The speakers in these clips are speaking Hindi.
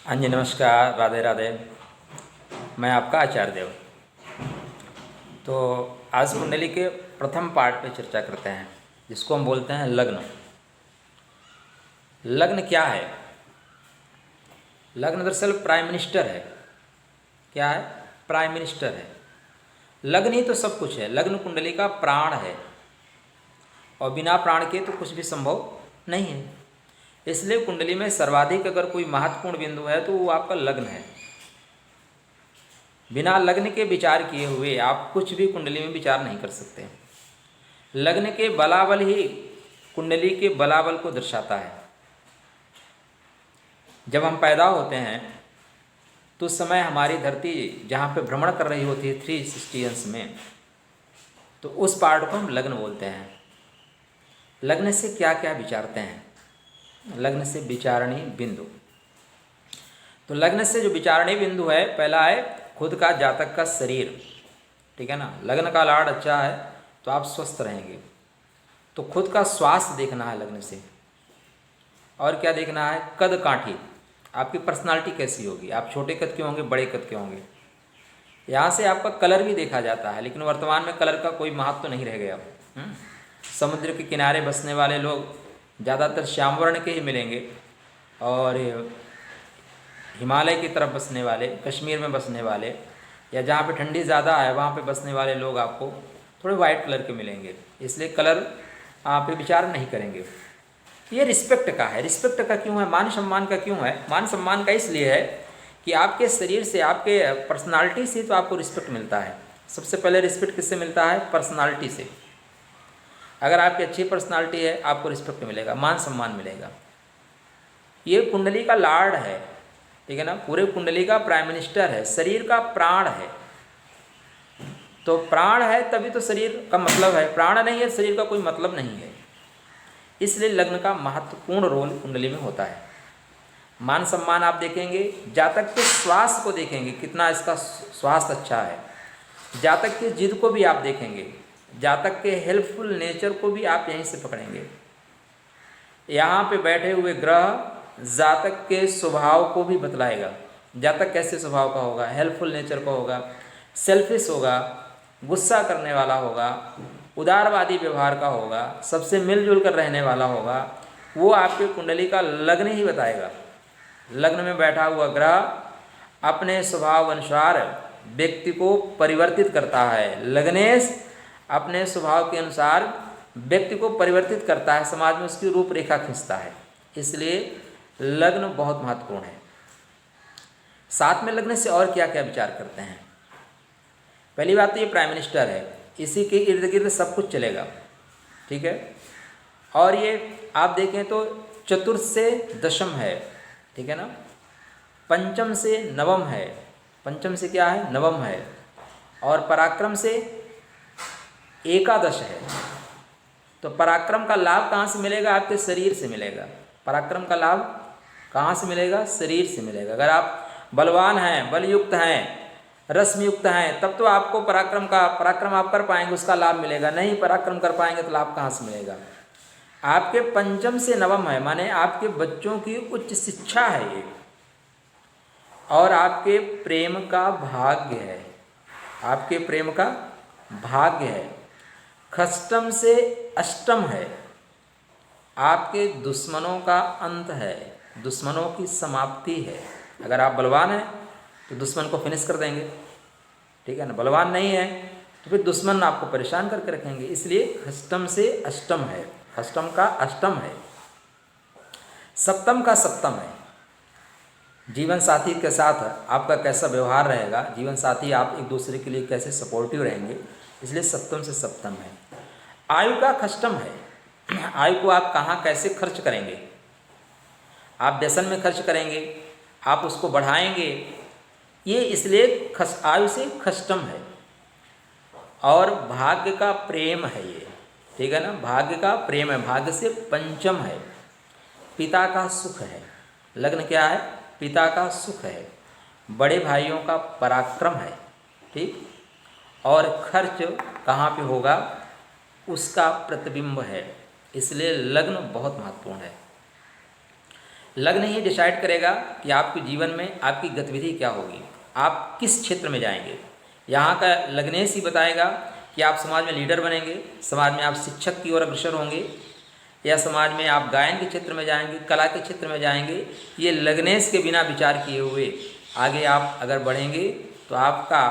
हाँ जी, नमस्कार, राधे राधे। मैं आपका आचार्य देव। तो आज कुंडली के प्रथम पार्ट पे चर्चा करते हैं, जिसको हम बोलते हैं लग्न। लग्न क्या है? लग्न दरअसल प्राइम मिनिस्टर है। क्या है? प्राइम मिनिस्टर है। लग्न ही तो सब कुछ है। लग्न कुंडली का प्राण है, और बिना प्राण के तो कुछ भी संभव नहीं है। इसलिए कुंडली में सर्वाधिक अगर कोई महत्वपूर्ण बिंदु है तो वो आपका लग्न है। बिना लग्न के विचार किए हुए आप कुछ भी कुंडली में विचार नहीं कर सकते। लग्न के बलाबल ही कुंडली के बलाबल को दर्शाता है। जब हम पैदा होते हैं तो उस समय हमारी धरती जहाँ पे भ्रमण कर रही होती है 360 अंश में, तो उस पार्ट को हम लग्न बोलते हैं। लग्न से क्या क्या विचारते हैं? लग्न से विचारणीय बिंदु। तो लग्न से जो विचारणीय बिंदु है, पहला है खुद का जातक का शरीर। ठीक है ना। लग्न का लाड़ अच्छा है तो आप स्वस्थ रहेंगे। तो खुद का स्वास्थ्य देखना है लग्न से। और क्या देखना है? कद काठी, आपकी पर्सनालिटी कैसी होगी, आप छोटे कद के होंगे, बड़े कद के होंगे। यहाँ से आपका कलर भी देखा जाता है, लेकिन वर्तमान में कलर का कोई महत्व तो नहीं रह गया। समुद्र के किनारे बसने वाले लोग ज़्यादातर श्याम वर्ण के ही मिलेंगे, और हिमालय की तरफ बसने वाले, कश्मीर में बसने वाले, या जहाँ पे ठंडी ज़्यादा है वहाँ पे बसने वाले लोग आपको थोड़े वाइट कलर के मिलेंगे। इसलिए कलर आप पे विचार नहीं करेंगे। ये रिस्पेक्ट का है। रिस्पेक्ट का क्यों है? मान सम्मान का क्यों है? मान सम्मान का इसलिए है कि आपके शरीर से, आपके पर्सनालिटी से तो आपको रिस्पेक्ट मिलता है। सबसे पहले रिस्पेक्ट किससे मिलता है? पर्सनालिटी से। अगर आपकी अच्छी पर्सनालिटी है, आपको रिस्पेक्ट मिलेगा, मान सम्मान मिलेगा। ये कुंडली का लार्ड है, ठीक है ना। पूरे कुंडली का प्राइम मिनिस्टर है, शरीर का प्राण है। तो प्राण है तभी तो शरीर का मतलब है। प्राण नहीं है, शरीर का कोई मतलब नहीं है। इसलिए लग्न का महत्वपूर्ण रोल कुंडली में होता है। मान सम्मान आप देखेंगे, जातक के स्वास्थ्य को देखेंगे, कितना इसका स्वास्थ्य अच्छा है। जातक के जिद को भी आप देखेंगे, जातक के हेल्पफुल नेचर को भी आप यहीं से पकड़ेंगे। यहाँ पे बैठे हुए ग्रह जातक के स्वभाव को भी बतलाएगा। जातक कैसे स्वभाव का होगा? हेल्पफुल नेचर का होगा, सेल्फिश होगा, गुस्सा करने वाला होगा, उदारवादी व्यवहार का होगा, सबसे मिलजुल कर रहने वाला होगा। वो आपके कुंडली का लग्न ही बताएगा। लग्न में बैठा हुआ ग्रह अपने स्वभाव अनुसार व्यक्ति को परिवर्तित करता है। लग्नेश अपने स्वभाव के अनुसार व्यक्ति को परिवर्तित करता है, समाज में उसकी रूपरेखा खींचता है। इसलिए लग्न बहुत महत्वपूर्ण है। साथ में लग्न से और क्या क्या विचार करते हैं? पहली बात तो ये प्राइम मिनिस्टर है, इसी के इर्द गिर्द सब कुछ चलेगा, ठीक है। और ये आप देखें तो चतुर्थ से दशम है, ठीक है ना। पंचम से नवम है। पंचम से क्या है? नवम है। और पराक्रम से एकादश है। तो पराक्रम का लाभ कहाँ से मिलेगा? आपके शरीर से मिलेगा। पराक्रम का लाभ कहाँ से मिलेगा? शरीर से मिलेगा। अगर आप बलवान हैं, बलयुक्त हैं, रश्मियुक्त हैं, तब तो आपको पराक्रम आप कर पाएंगे, उसका लाभ मिलेगा। नहीं पराक्रम कर पाएंगे तो लाभ कहाँ से मिलेगा? आपके पंचम से नवम है, माने आपके बच्चों की उच्च शिक्षा है ये, और आपके प्रेम का भाग्य है। आपके प्रेम का भाग्य है। खष्टम से अष्टम है, आपके दुश्मनों का अंत है, दुश्मनों की समाप्ति है। अगर आप बलवान हैं तो दुश्मन को फिनिश कर देंगे, ठीक है ना। बलवान नहीं है तो फिर दुश्मन आपको परेशान करके रखेंगे। इसलिए खष्टम से अष्टम है, खष्टम का अष्टम है। सप्तम का सप्तम है। जीवन साथी के साथ आपका कैसा व्यवहार रहेगा, जीवन साथी आप एक दूसरे के लिए कैसे सपोर्टिव रहेंगे, इसलिए सप्तम से सप्तम है। आयु का खष्टम है। आयु को आप कहाँ कैसे खर्च करेंगे? आप व्यसन में खर्च करेंगे, आप उसको बढ़ाएंगे, ये इसलिए आयु से खष्टम है। और भाग्य का प्रेम है ये, ठीक है ना। भाग्य का प्रेम है, भाग्य से पंचम है। पिता का सुख है। लग्न क्या है? पिता का सुख है। बड़े भाइयों का पराक्रम है, ठीक। और खर्च कहाँ पे होगा? उसका प्रतिबिंब है। इसलिए लग्न बहुत महत्वपूर्ण है। लग्न ही डिसाइड करेगा कि आपके जीवन में आपकी गतिविधि क्या होगी, आप किस क्षेत्र में जाएंगे। यहाँ का लग्नेश ही बताएगा कि आप समाज में लीडर बनेंगे, समाज में आप शिक्षक की ओर अग्रसर होंगे, या समाज में आप गायन के क्षेत्र में जाएंगे, कला के क्षेत्र में जाएंगे। ये लग्नेश के बिना विचार किए हुए आगे आप अगर बढ़ेंगे तो आपका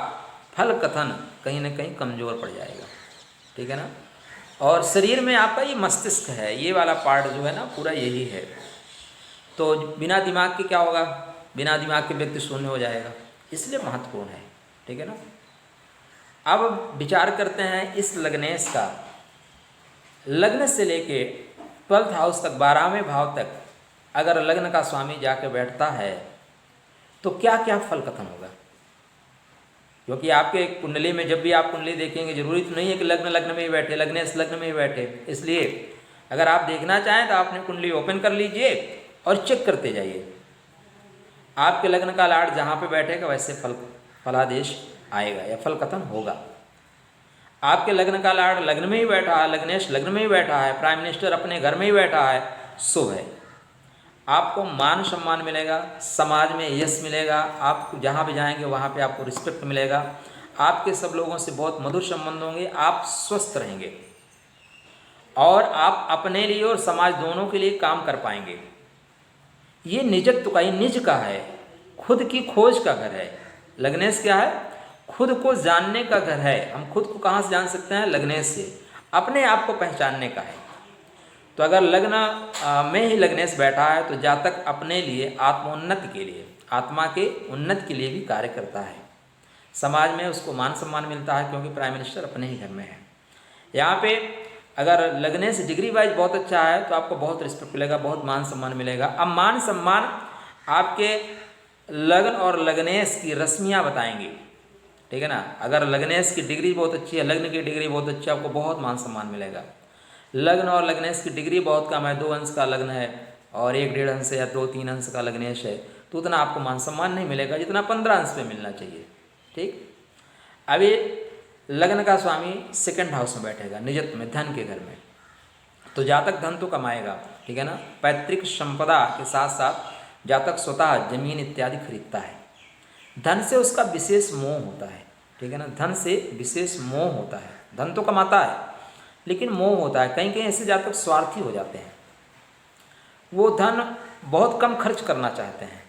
फल कथन कहीं ना कहीं कमज़ोर पड़ जाएगा, ठीक है ना। और शरीर में आपका ये मस्तिष्क है, ये वाला पार्ट जो है ना पूरा यही है। तो बिना दिमाग के क्या होगा, बिना दिमाग के व्यक्ति शून्य हो जाएगा, इसलिए महत्वपूर्ण है, ठीक है ना। अब विचार करते हैं इस लग्नेश का, लग्न से लेके 12th हाउस तक, 12वें भाव तक अगर लग्न का स्वामी जाके बैठता है तो क्या क्या फल कथन होगा। क्योंकि आपके कुंडली में जब भी आप कुंडली देखेंगे, जरूरी तो नहीं है कि लग्न में ही बैठे, लग्नेश लग्न में ही बैठे। इसलिए अगर आप देखना चाहें तो आपने कुंडली ओपन कर लीजिए और चेक करते जाइए, आपके लग्न का लार्ड जहाँ पे बैठेगा वैसे फलादेश आएगा या फल कथन होगा। आपके लग्न का लार्ड लग्न में ही बैठा है, लग्नेश लग्न में ही बैठा है, प्राइम मिनिस्टर अपने घर में ही बैठा है, शुभ है। आपको मान सम्मान मिलेगा, समाज में यश मिलेगा, आप जहाँ भी जाएंगे वहाँ पे आपको रिस्पेक्ट मिलेगा, आपके सब लोगों से बहुत मधुर संबंध होंगे, आप स्वस्थ रहेंगे और आप अपने लिए और समाज दोनों के लिए काम कर पाएंगे। ये निजत्व का, ये निज का है, खुद की खोज का घर है। लग्नेश क्या है, खुद को जानने का घर है। हम खुद को कहाँ से जान सकते हैं, लग्नेश से, अपने आप को पहचानने का है। तो अगर लग्न में ही लग्नेश बैठा है तो जातक अपने लिए आत्मोन्नति के लिए, आत्मा के उन्नति के लिए भी कार्य करता है। समाज में उसको मान सम्मान मिलता है क्योंकि प्राइम मिनिस्टर अपने ही घर में है। यहाँ पे अगर लग्नेश डिग्री वाइज बहुत अच्छा है तो आपको बहुत रिस्पेक्ट मिलेगा, बहुत मान सम्मान मिलेगा। अब मान सम्मान आपके लग्न और लग्नेश की रश्मियाँ बताएंगी, ठीक है ना। अगर लग्नेश की डिग्री बहुत अच्छी है, लग्न की डिग्री बहुत अच्छी है, आपको बहुत मान सम्मान मिलेगा। लग्न और लग्नेश की डिग्री बहुत कम है, 2 अंश का लग्न है और 1-1.5 अंश या 2-3 अंश का लग्नेश है, तो उतना आपको मान सम्मान नहीं मिलेगा जितना 15 अंश पे मिलना चाहिए, ठीक। अभी लग्न का स्वामी 2nd हाउस में बैठेगा, निजत्व में, धन के घर में, तो जातक धन तो कमाएगा, ठीक है ना। पैतृक संपदा के साथ साथ जातक स्वतः जमीन इत्यादि खरीदता है। धन से उसका विशेष मोह होता है, ठीक है ना। धन से विशेष मोह होता है, धन तो कमाता है लेकिन मोह होता है। कहीं कहीं ऐसे जातक स्वार्थी हो जाते हैं, वो धन बहुत कम खर्च करना चाहते हैं,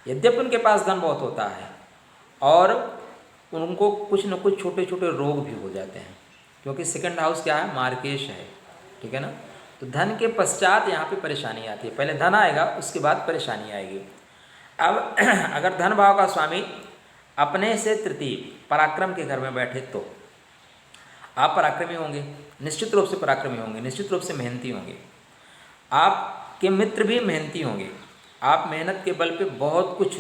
यद्यपि उनके पास धन बहुत होता है और उनको कुछ न कुछ छोटे छोटे रोग भी हो जाते हैं, क्योंकि 2nd हाउस क्या है, मार्केश है, ठीक है ना। तो धन के पश्चात यहाँ पे परेशानी आती है, पहले धन आएगा उसके बाद परेशानी आएगी। अब अगर धन भाव का स्वामी अपने से तृतीय पराक्रम के घर में बैठे तो आप पराक्रमी होंगे, निश्चित रूप से पराक्रमी होंगे, निश्चित रूप से मेहनती होंगे, आपके मित्र भी मेहनती होंगे, आप मेहनत के बल पे बहुत कुछ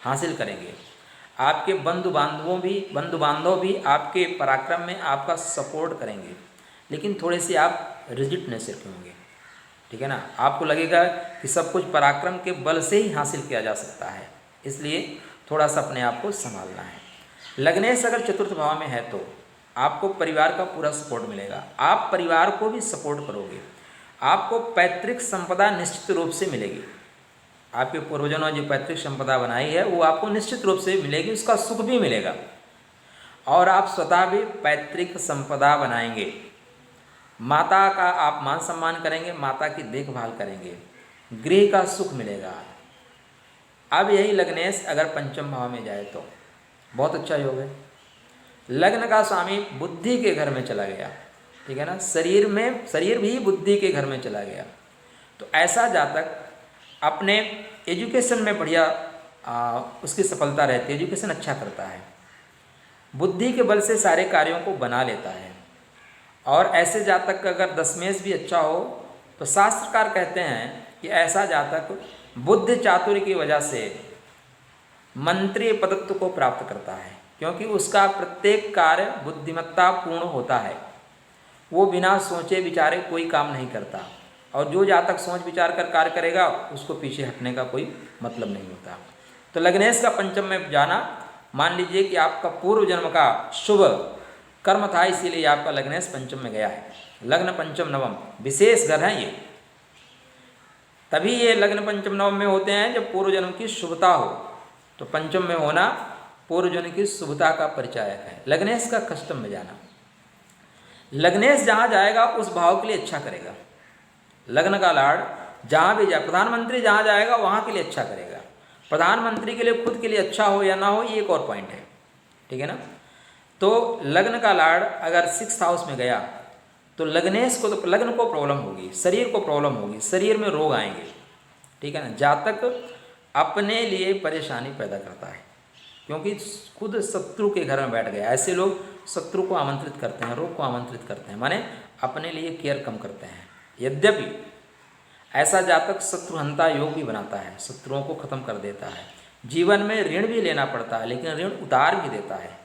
हासिल करेंगे। आपके बंधु बांधव भी आपके पराक्रम में आपका सपोर्ट करेंगे, लेकिन थोड़े से आप रिजिड नेचर के होंगे, ठीक है ना। आपको लगेगा कि सब कुछ पराक्रम के बल से ही हासिल किया जा सकता है, इसलिए थोड़ा सा अपने आप को संभालना है। लग्नेश अगर 4th भाव में है तो आपको परिवार का पूरा सपोर्ट मिलेगा, आप परिवार को भी सपोर्ट करोगे, आपको पैतृक संपदा निश्चित रूप से मिलेगी। आपके पूर्वजों ने जो पैतृक संपदा बनाई है वो आपको निश्चित रूप से मिलेगी, उसका सुख भी मिलेगा और आप स्वतः भी पैतृक संपदा बनाएंगे। माता का आप मान सम्मान करेंगे, माता की देखभाल करेंगे, गृह का सुख मिलेगा। अब यही लग्नेश अगर 5th भाव में जाए तो बहुत अच्छा योग है। लग्न का स्वामी बुद्धि के घर में चला गया, ठीक है ना, शरीर भी बुद्धि के घर में चला गया, तो ऐसा जातक अपने एजुकेशन में बढ़िया उसकी सफलता रहती है, एजुकेशन अच्छा करता है, बुद्धि के बल से सारे कार्यों को बना लेता है। और ऐसे जातक का अगर दशमेश भी अच्छा हो तो शास्त्रकार कहते हैं कि ऐसा जातक बुद्धि चातुर्य की वजह से मंत्री पदत्व को प्राप्त करता है, क्योंकि उसका प्रत्येक कार्य बुद्धिमत्ता पूर्ण होता है, वो बिना सोचे विचारे कोई काम नहीं करता। और जो जातक सोच विचार कर कार्य करेगा उसको पीछे हटने का कोई मतलब नहीं होता। तो लग्नेश का 5th में जाना, मान लीजिए कि आपका पूर्व जन्म का शुभ कर्म था, इसीलिए आपका लग्नेश 5th में गया है। लग्न 5th नवम विशेष घर है ये। तभी ये लग्न पंचम नवम में होते हैं जब पूर्व जन्म की शुभता हो। तो पंचम में होना पूर्व जन्म की शुभता का परिचायक है। लग्नेश का कष्टम में जाना, लग्नेश जहाँ जाएगा उस भाव के लिए अच्छा करेगा। लग्न का लाड़ जहाँ भी जाए, प्रधानमंत्री जहाँ जाएगा वहाँ के लिए अच्छा करेगा। प्रधानमंत्री के लिए खुद के लिए अच्छा हो या ना हो, ये एक और पॉइंट है, ठीक है ना। तो लग्न का लाड़ अगर 6th हाउस में गया तो लग्नेश को, तो लग्न को प्रॉब्लम होगी, शरीर को प्रॉब्लम होगी, शरीर में रोग आएंगे, ठीक है ना। जातक अपने लिए परेशानी पैदा करता है क्योंकि खुद शत्रु के घर में बैठ गया। ऐसे लोग शत्रु को आमंत्रित करते हैं, रोग को आमंत्रित करते हैं, माने अपने लिए केयर कम करते हैं। यद्यपि ऐसा जातक शत्रुहंता योग भी बनाता है, शत्रुओं को खत्म कर देता है। जीवन में ऋण भी लेना पड़ता है लेकिन ऋण उतार भी देता है,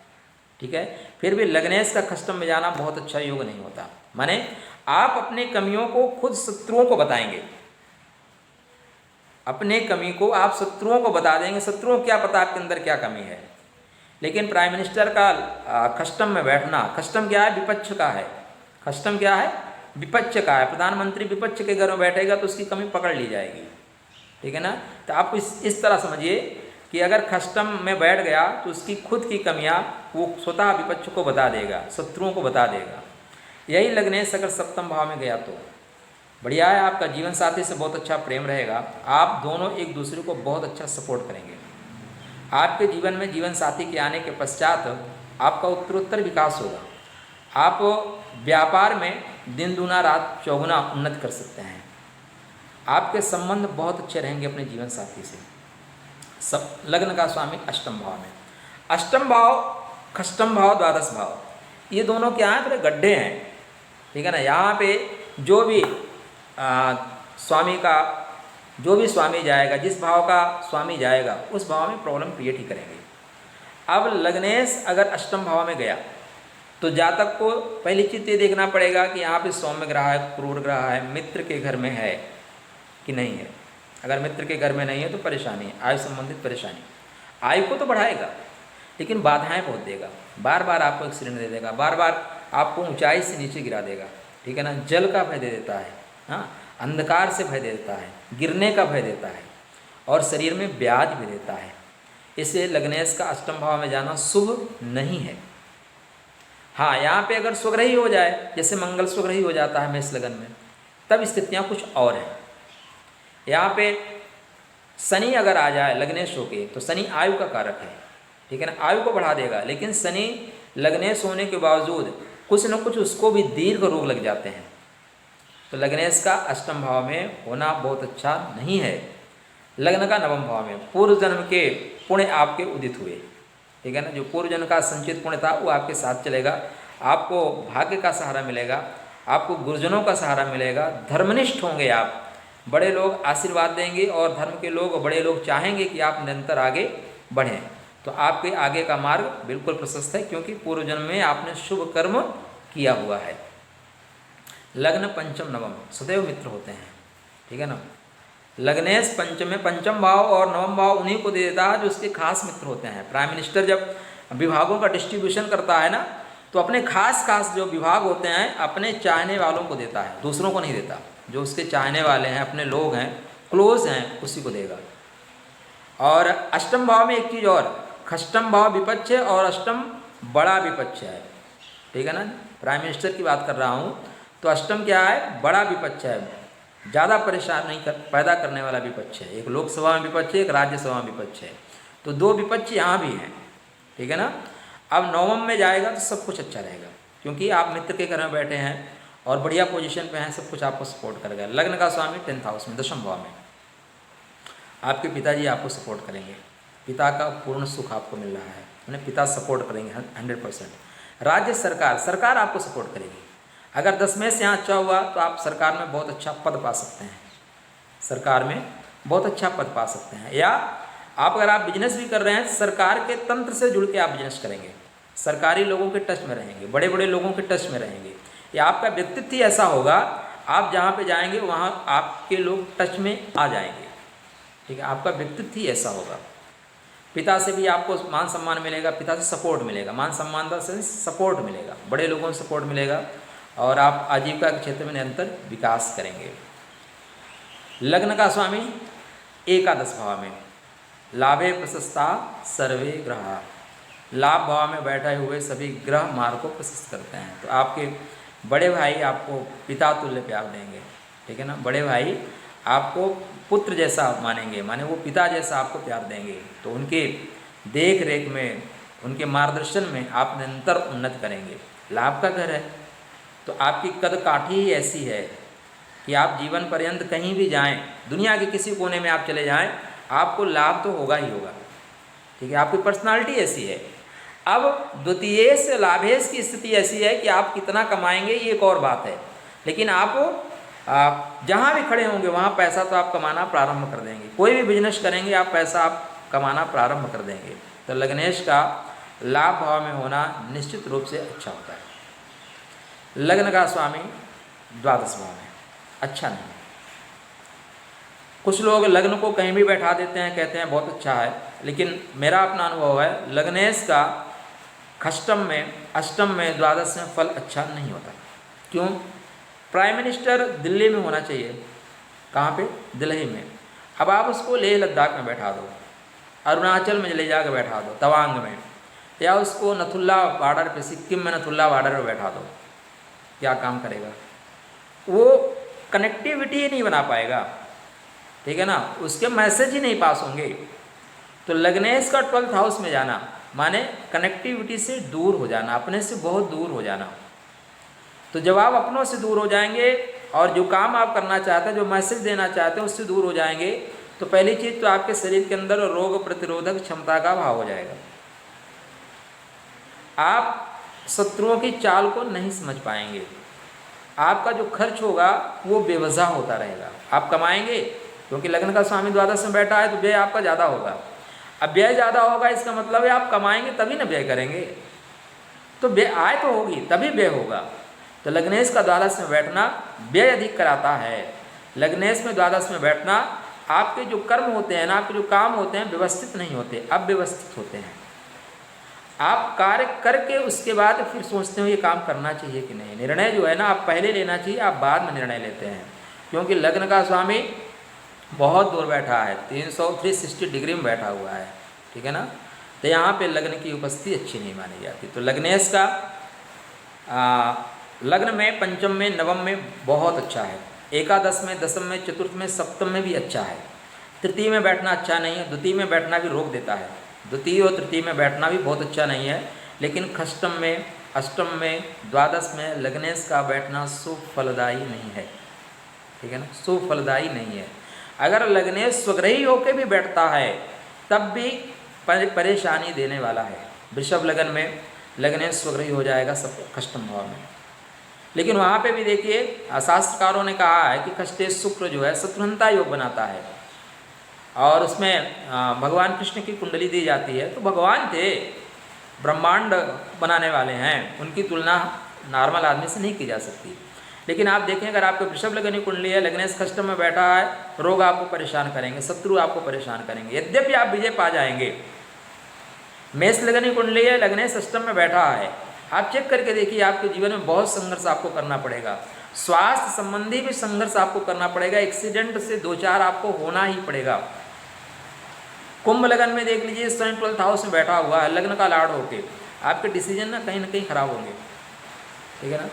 ठीक है। फिर भी लग्नेश का कष्टम में जाना बहुत अच्छा योग नहीं होता। माने आप अपनी कमियों को खुद शत्रुओं को बताएंगे, अपने कमी को आप शत्रुओं को बता देंगे। शत्रुओं को क्या पता आपके अंदर क्या कमी है। लेकिन प्राइम मिनिस्टर का कस्टम में बैठना, कस्टम क्या है, विपक्ष का है। कस्टम क्या है, विपक्ष का है। प्रधानमंत्री विपक्ष के घर में बैठेगा तो उसकी कमी पकड़ ली जाएगी, ठीक है ना। तो आप इस तरह समझिए कि अगर कस्टम में बैठ गया तो उसकी खुद की कमियां वो स्वतः विपक्ष को बता देगा, शत्रुओं को बता देगा। यही लग्नेश अगर सप्तम भाव में गया तो बढ़िया है, आपका जीवन साथी से बहुत अच्छा प्रेम रहेगा। आप दोनों एक दूसरे को बहुत अच्छा सपोर्ट करेंगे। आपके जीवन में जीवन साथी के आने के पश्चात आपका उत्तरोत्तर विकास होगा। आप व्यापार में दिन दूना रात चौगुना उन्नति कर सकते हैं। आपके संबंध बहुत अच्छे रहेंगे अपने जीवन साथी से। सब लग्न का स्वामी अष्टम भाव में, अष्टम भाव, खष्टम भाव, द्वादश भाव, ये दोनों क्या हैं, थोड़े गड्ढे हैं, ठीक है ना। यहाँ पे जो भी स्वामी का, जो भी स्वामी जाएगा, जिस भाव का स्वामी जाएगा उस भाव में प्रॉब्लम क्रिएट ही करेंगे। अब लग्नेश अगर अष्टम भाव में गया तो जातक को पहली चीज़ ये देखना पड़ेगा कि यहाँ पे सौम्य ग्रह है, क्रूर ग्रह है, मित्र के घर में है कि नहीं है। अगर मित्र के घर में नहीं है तो परेशानी है, आयु संबंधित परेशानी। आयु को तो बढ़ाएगा लेकिन बाधाएं बहुत देगा, बार बार आपको एक्सीडेंट दे देगा, बार बार आपको ऊंचाई से नीचे गिरा देगा, ठीक है ना। जल का भय दे देता है, हाँ, अंधकार से भय देता है, गिरने का भय देता है और शरीर में ब्याज भी देता है। इसलिए लग्नेश का अष्टम भाव में जाना शुभ नहीं है। हाँ, यहाँ पे अगर स्वग्रही हो जाए, जैसे मंगल स्वग्रही हो जाता है मेष लगन में, तब स्थितियाँ कुछ और हैं। यहाँ पे शनि अगर आ जाए लग्नेश होके तो शनि आयु का कारक है, ठीक है ना, आयु को बढ़ा देगा। लेकिन शनि लग्नेश होने के बावजूद कुछ न कुछ उसको भी दीर्घ रोग लग जाते हैं। तो लग्नेश का अष्टम भाव में होना बहुत अच्छा नहीं है। लग्न का नवम भाव में पूर्व जन्म के पुण्य आपके उदित हुए, ठीक है ना। जो पूर्व जन्म का संचित पुण्य था वो आपके साथ चलेगा। आपको भाग्य का सहारा मिलेगा, आपको गुरुजनों का सहारा मिलेगा, धर्मनिष्ठ होंगे आप, बड़े लोग आशीर्वाद देंगे और धर्म के लोग, बड़े लोग चाहेंगे कि आप निरंतर आगे बढ़ें। तो आपके आगे का मार्ग बिल्कुल प्रशस्त है क्योंकि पूर्व जन्म में आपने शुभ कर्म किया हुआ है। लग्न पंचम नवम सदैव मित्र होते हैं, ठीक है ना। लग्नेश पंचम में, पंचम भाव और नवम भाव उन्हीं को दे देता है जो उसके खास मित्र होते हैं। प्राइम मिनिस्टर जब विभागों का डिस्ट्रीब्यूशन करता है ना तो अपने खास खास जो विभाग होते हैं अपने चाहने वालों को देता है, दूसरों को नहीं देता। जो उसके चाहने वाले हैं, अपने लोग हैं, क्लोज हैं, उसी को देगा। और अष्टम भाव में एक चीज़ और, खष्टम भाव विपक्ष है और अष्टम बड़ा विपक्ष है, ठीक है ना। प्राइम मिनिस्टर की बात कर रहा हूँ तो अष्टम क्या है, बड़ा विपक्ष है, ज़्यादा परेशान नहीं पैदा करने वाला विपक्ष है। एक लोकसभा में विपक्ष है, एक राज्यसभा में विपक्ष है, तो दो विपक्ष यहाँ भी हैं, ठीक है ना। अब नवम में जाएगा तो सब कुछ अच्छा रहेगा क्योंकि आप मित्र के घर में बैठे हैं और बढ़िया पोजीशन पे हैं, सब कुछ आपको सपोर्ट करेगा। लग्न का स्वामी 10th हाउस में, दशम भाव में, आपके पिताजी आपको सपोर्ट करेंगे, पिता का पूर्ण सुख आपको मिल रहा है, उन्हें पिता सपोर्ट करेंगे 100%। राज्य सरकार, सरकार आपको सपोर्ट करेगी। अगर 10 में से यहाँ अच्छा हुआ तो आप सरकार में बहुत अच्छा पद पा सकते हैं, सरकार में बहुत अच्छा पद पा सकते हैं। या आप अगर आप बिजनेस भी कर रहे हैं, सरकार के तंत्र से जुड़ के आप बिजनेस करेंगे, सरकारी लोगों के टच में रहेंगे, बड़े बड़े लोगों के टच में रहेंगे। या आपका व्यक्तित्व ही ऐसा होगा, आप जहाँ पे जाएंगे वहाँ आपके लोग टच में आ जाएंगे, ठीक है। आपका व्यक्तित्व ही ऐसा होगा। पिता से भी आपको मान सम्मान मिलेगा, पिता से सपोर्ट मिलेगा, मान सम्मान से सपोर्ट मिलेगा, बड़े लोगों से सपोर्ट मिलेगा और आप आजीविका के क्षेत्र में निरंतर विकास करेंगे। लग्न का स्वामी एकादश भाव में, लाभे प्रशस्ता सर्वे ग्रह, लाभ भाव में बैठे हुए सभी ग्रह मार्ग को प्रशस्त करते हैं। तो आपके बड़े भाई आपको पिता तुल्य प्यार देंगे, ठीक है ना। बड़े भाई आपको पुत्र जैसा मानेंगे, माने वो पिता जैसा आपको प्यार देंगे। तो उनके देख रेख में, उनके मार्गदर्शन में आप निरंतर उन्नत करेंगे। लाभ का घर है तो आपकी कद काठी ही ऐसी है कि आप जीवन पर्यंत कहीं भी जाएं, दुनिया के किसी कोने में आप चले जाएं, आपको लाभ तो होगा ही होगा, ठीक है। आपकी पर्सनालिटी ऐसी है। अब द्वितीय से लाभेश की स्थिति ऐसी है कि आप कितना कमाएंगे ये एक और बात है, लेकिन आप जहाँ भी खड़े होंगे वहाँ पैसा तो आप कमाना प्रारंभ कर देंगे। कोई भी बिजनेस करेंगे आप पैसा आप कमाना प्रारंभ कर देंगे। तो लग्नेश का लाभ भाव में होना निश्चित रूप से अच्छा होता है। लग्न का स्वामी द्वादश भाव में अच्छा नहीं। कुछ लोग लग्न को कहीं भी बैठा देते हैं, कहते हैं बहुत अच्छा है, लेकिन मेरा अपना अनुभव है लग्नेश का खष्टम में, अष्टम में, द्वादश में फल अच्छा नहीं होता। क्यों? प्राइम मिनिस्टर दिल्ली में होना चाहिए, कहाँ पे? दिल्ली में। अब आप उसको लेह लद्दाख में बैठा दो, अरुणाचल में ले जाकर बैठा दो, तवांग में, या उसको नथुल्ला बॉर्डर पे, सिक्किम में नथुल्ला बॉर्डर पे बैठा दो, क्या काम करेगा? वो कनेक्टिविटी ही नहीं बना पाएगा, ठीक है ना। उसके मैसेज ही नहीं पास होंगे। तो लग्नेश का 12th हाउस में जाना माने कनेक्टिविटी से दूर हो जाना, अपने से बहुत दूर हो जाना। तो जब आप अपनों से दूर हो जाएंगे और जो काम आप करना चाहते हैं, जो मैसेज देना चाहते हैं, उससे दूर हो जाएंगे, तो पहली चीज़ तो आपके शरीर के अंदर रोग प्रतिरोधक क्षमता का अभाव हो जाएगा। आप शत्रुओं की चाल को नहीं समझ पाएंगे। आपका जो खर्च होगा वो बेवजह होता रहेगा। आप कमाएंगे क्योंकि लग्न का स्वामी द्वादश में बैठा है तो व्यय आपका ज़्यादा होगा। अब व्यय ज़्यादा होगा इसका मतलब है आप कमाएंगे तभी ना व्यय करेंगे, तो व्यय आय तो होगी तभी व्यय होगा। तो लग्नेश का द्वादश में बैठना व्यय अधिक कराता है। लग्नेश में द्वादश में बैठना आपके जो कर्म होते हैं ना, आपके जो काम होते हैं व्यवस्थित नहीं होते, अव्यवस्थित होते हैं। आप कार्य करके उसके बाद फिर सोचते हो ये काम करना चाहिए कि नहीं। निर्णय जो है ना आप पहले लेना चाहिए, आप बाद में निर्णय लेते हैं। क्योंकि लग्न का स्वामी बहुत दूर बैठा है, 360 डिग्री में बैठा हुआ है, ठीक है ना। तो यहाँ पे लग्न की उपस्थिति अच्छी नहीं मानी जाती। तो लग्नेश का लग्न में, पंचम में, नवम में बहुत अच्छा है, एकादश में, दशम में, चतुर्थ में, सप्तम में भी अच्छा है। तृतीय में बैठना अच्छा नहीं है, द्वितीय में बैठना भी रोक देता है। द्वितीय और तृतीय में बैठना भी बहुत अच्छा नहीं है, लेकिन खष्टम में, अष्टम में, द्वादश में लग्नेश का बैठना सुफलदायी नहीं है, ठीक है ना, सुफलदायी नहीं है। अगर लग्नेश स्वग्रही होकर भी बैठता है तब भी परेशानी देने वाला है। वृषभ लगन में लग्नेश स्वग्रही हो जाएगा सब खष्टम भाव में। लेकिन वहाँ पे भी देखिए शास्त्रकारों ने कहा है कि खष्टेश शुक्र जो है शत्रुघ्नता योग बनाता है, और उसमें भगवान कृष्ण की कुंडली दी जाती है। तो भगवान थे, ब्रह्मांड बनाने वाले हैं, उनकी तुलना नॉर्मल आदमी से नहीं की जा सकती। लेकिन आप देखें अगर आपको वृषभ लगनी कुंडली है, लग्नेश खष्टम में बैठा है, रोग आपको परेशान करेंगे, शत्रु आपको परेशान करेंगे, यद्यपि आप विजय पा जाएंगे। मेष लगनी कुंडली है, लग्नेश अष्टम में बैठा है, आप चेक करके देखिए आपके जीवन में बहुत संघर्ष आपको करना पड़ेगा। स्वास्थ्य संबंधी भी संघर्ष आपको करना पड़ेगा, एक्सीडेंट से 2-4 आपको होना ही पड़ेगा। कुंभ लगन में देख लीजिए सन 12th हाउस में बैठा हुआ है, लग्न का लाड़ होके, आपके डिसीजन ना कहीं खराब होंगे, ठीक है ना।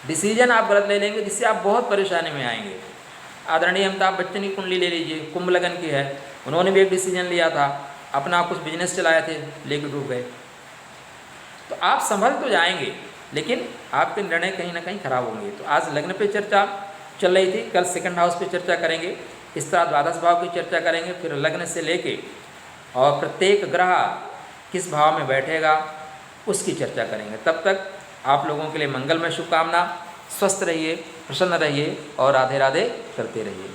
डिसीजन आप गलत ले लेंगे जिससे आप बहुत परेशानी में आएंगे। आदरणीय अमिताभ बच्चन की कुंडली ले लीजिए, कुंभ लगन की है, उन्होंने भी एक डिसीजन लिया था, अपना कुछ बिजनेस चलाए थे, लेके डूब गए। तो आप संभल तो जाएंगे लेकिन आपके निर्णय कहीं ना कहीं खराब होंगे। तो आज लग्न पे चर्चा चल रही थी, कल सेकंड हाउस पे चर्चा करेंगे, इस तरह द्वादश भाव की चर्चा करेंगे, फिर लग्न से लेके और प्रत्येक ग्रह किस भाव में बैठेगा उसकी चर्चा करेंगे। तब तक आप लोगों के लिए मंगलमय शुभकामना, स्वस्थ रहिए, प्रसन्न रहिए और राधे राधे करते रहिए।